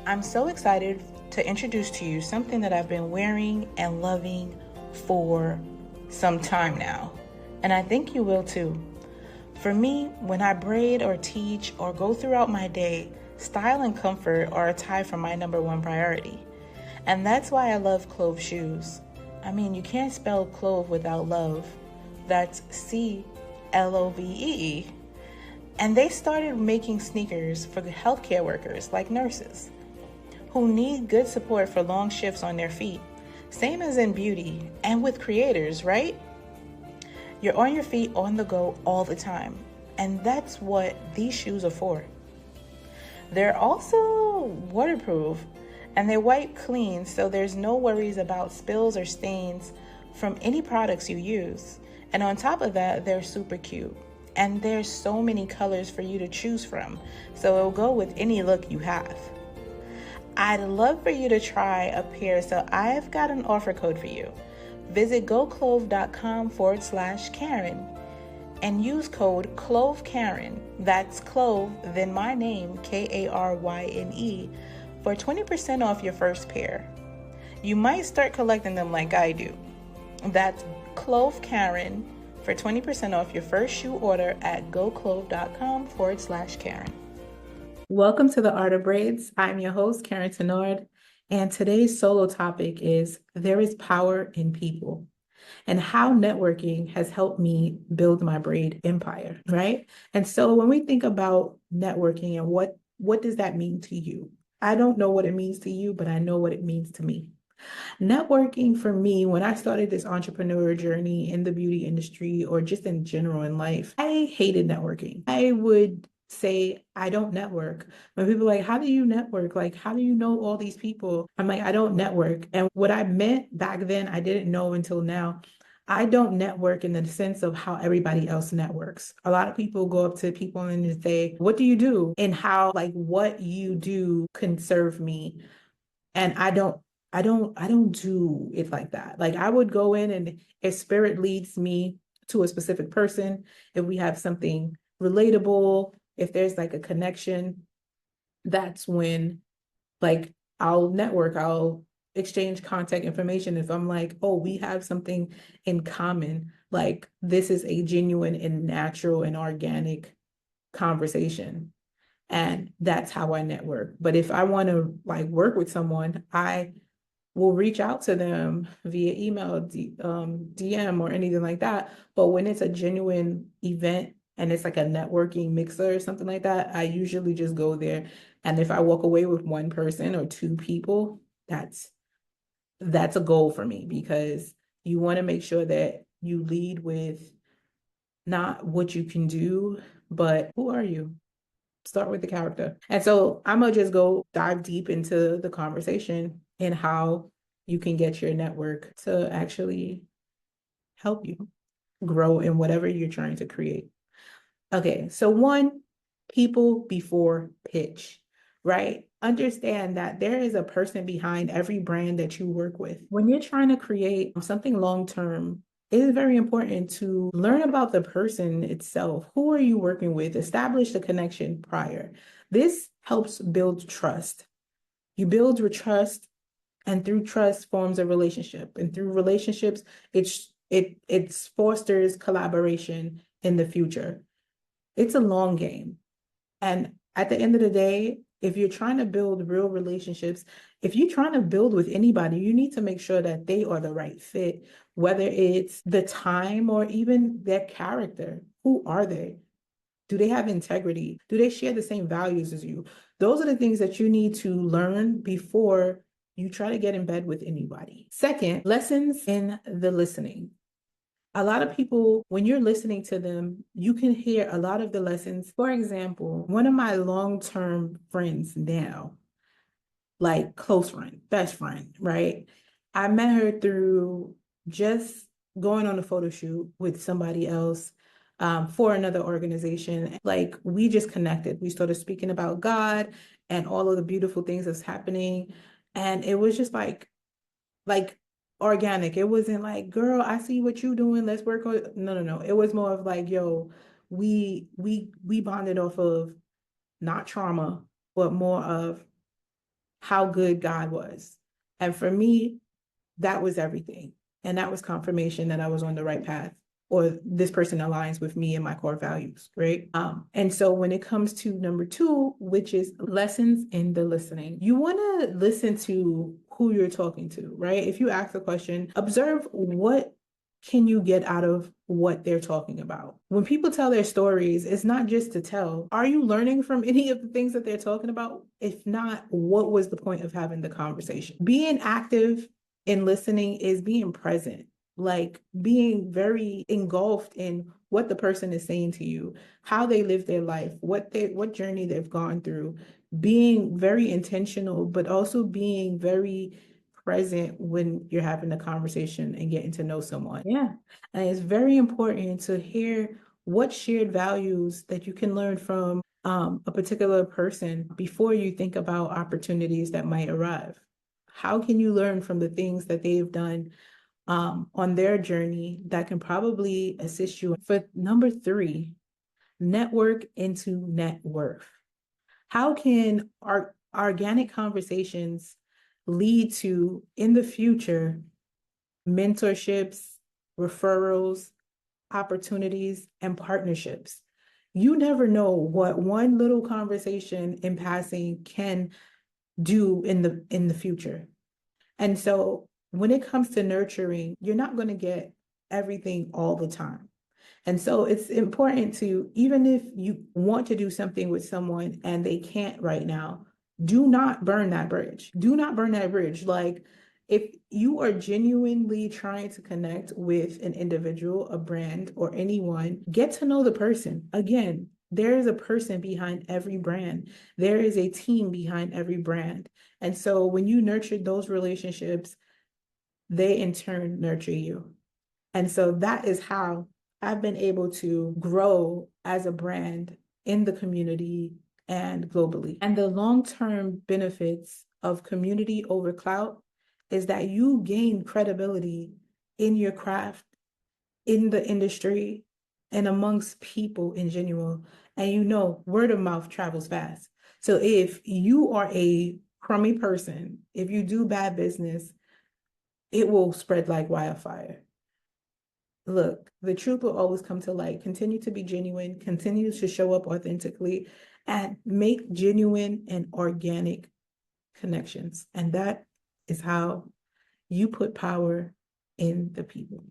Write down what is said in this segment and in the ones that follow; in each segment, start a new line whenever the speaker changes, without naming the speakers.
I'm so excited to introduce to you something that I've been wearing and loving for some time now, and I think you will too. For me, when I braid or teach or go throughout my day, style and comfort are a tie for my number one priority. And that's why I love Clove shoes. I mean, you can't spell clove without love. That's CLOVE. And they started making sneakers for the healthcare workers like nurses who need good support for long shifts on their feet. Same as in beauty and with creators, right? You're on your feet on the go all the time. And that's what these shoes are for. They're also waterproof and they wipe clean, so there's no worries about spills or stains from any products you use. And on top of that, they're super cute. And there's so many colors for you to choose from, so it'll go with any look you have. I'd love for you to try a pair, so I've got an offer code for you. Visit goclove.com/Karyne and use code CLOVEKARYNE, that's Clove, then my name, KARYNE, for 20% off your first pair. You might start collecting them like I do. That's CLOVEKARYNE for 20% off your first shoe order at goclove.com/Karyne. Welcome to the Art of Braids. I'm your host, Karyne Tenard, and today's solo topic is There is Power in People and how networking has helped me build my braid empire, right? And so when we think about networking and what does that mean to you? I don't know what it means to you, but I know what it means to me. Networking for me, when I started this entrepreneur journey in the beauty industry or just in general in life, I hated networking. I would say I don't network. When people are like, how do you network? Like, how do you know all these people? I'm like, I don't network. And what I meant back then, I didn't know until now. I don't network in the sense of how everybody else networks. A lot of people go up to people and say, what do you do? And how, like, what you do can serve me. And I don't do it like that. Like, I would go in, and if spirit leads me to a specific person, if we have something relatable, if there's like a connection, that's when, like, I'll network, I'll exchange contact information. If I'm like, oh, we have something in common, like this is a genuine and natural and organic conversation. And that's how I network. But if I want to like work with someone, I will reach out to them via email, DM, or anything like that. But when it's a genuine event and it's like a networking mixer or something like that, I usually just go there. And if I walk away with one person or two people, that's a goal for me, because you want to make sure that you lead with not what you can do, but who are you? Start with the character. And so I'm gonna just go dive deep into the conversation and how you can get your network to actually help you grow in whatever you're trying to create. Okay, so one, people before pitch, right? Understand that there is a person behind every brand that you work with. When you're trying to create something long-term, it is very important to learn about the person itself. Who are you working with? Establish the connection prior. This helps build trust. You build your trust, and through trust forms a relationship. And through relationships, it fosters collaboration in the future. It's a long game. And at the end of the day, if you're trying to build real relationships, if you're trying to build with anybody, you need to make sure that they are the right fit, whether it's the time or even their character. Who are they? Do they have integrity? Do they share the same values as you? Those are the things that you need to learn before you try to get in bed with anybody. Second, lessons in the listening. A lot of people, when you're listening to them, you can hear a lot of the lessons. For example, one of my long-term friends now, like close friend, best friend, right? I met her through just going on a photo shoot with somebody else for another organization. Like, we just connected. We started speaking about God and all of the beautiful things that's happening. And it was just like organic. It wasn't like, girl, I see what you doing, let's work on. No. It was more of like, yo, we bonded off of not trauma, but more of how good God was. And for me, that was everything. And that was confirmation that I was on the right path, or this person aligns with me and my core values, right? And so when it comes to number two, which is lessons in the listening, you want to listen to who you're talking to, right? If you ask a question, observe what can you get out of what they're talking about. When people tell their stories, it's not just to tell. Are you learning from any of the things that they're talking about? If not, what was the point of having the conversation? Being active in listening is being present, like being very engulfed in what the person is saying to you, how they live their life, what journey they've gone through, being very intentional, but also being very present when you're having a conversation and getting to know someone. Yeah. And it's very important to hear what shared values that you can learn from a particular person before you think about opportunities that might arrive. How can you learn from the things that they've done on their journey that can probably assist you? For number three, network into net worth. How can our organic conversations lead to, in the future, mentorships, referrals, opportunities, and partnerships? You never know what one little conversation in passing can do in the future. And so when it comes to nurturing, you're not going to get everything all the time. And so it's important to, even if you want to do something with someone and they can't right now, do not burn that bridge. Do not burn that bridge. Like, if you are genuinely trying to connect with an individual, a brand, or anyone, get to know the person. Again, there is a person behind every brand. There is a team behind every brand. And so when you nurture those relationships, they in turn nurture you. And so that is how I've been able to grow as a brand in the community and globally. And the long-term benefits of community over clout is that you gain credibility in your craft, in the industry, and amongst people in general. And word of mouth travels fast. So if you are a crummy person, if you do bad business, it will spread like wildfire. Look, the truth will always come to light. Continue to be genuine, continue to show up authentically, and make genuine and organic connections. And that is how you put power in the people.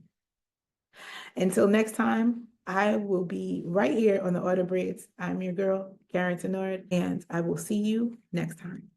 Until next time, I will be right here on the Art of Braids. I'm your girl, Karyne, and I will see you next time.